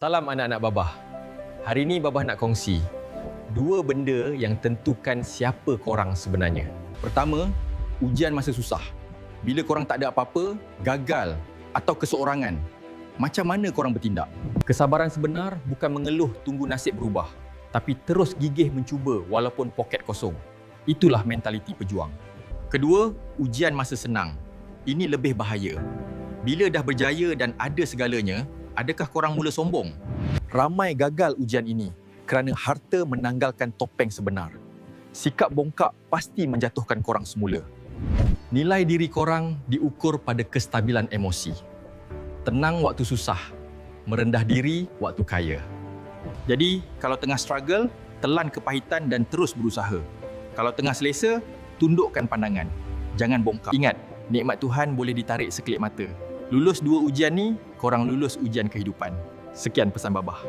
Salam anak-anak Babah. Hari ini Babah nak kongsi dua benda yang tentukan siapa korang sebenarnya. Pertama, ujian masa susah. Bila korang tak ada apa-apa, gagal atau keseorangan, macam mana korang bertindak? Kesabaran sebenar bukan mengeluh tunggu nasib berubah, tapi terus gigih mencuba walaupun poket kosong. Itulah mentaliti pejuang. Kedua, ujian masa senang. Ini lebih bahaya. Bila dah berjaya dan ada segalanya, adakah korang mula sombong? Ramai gagal ujian ini kerana harta menanggalkan topeng sebenar. Sikap bongkak pasti menjatuhkan korang semula. Nilai diri korang diukur pada kestabilan emosi. Tenang waktu susah, merendah diri waktu kaya. Jadi, kalau tengah struggle, telan kepahitan dan terus berusaha. Kalau tengah selesa, tundukkan pandangan. Jangan bongkak. Ingat, nikmat Tuhan boleh ditarik sekelip mata. Lulus dua ujian ni, korang lulus ujian kehidupan. Sekian pesan Babah.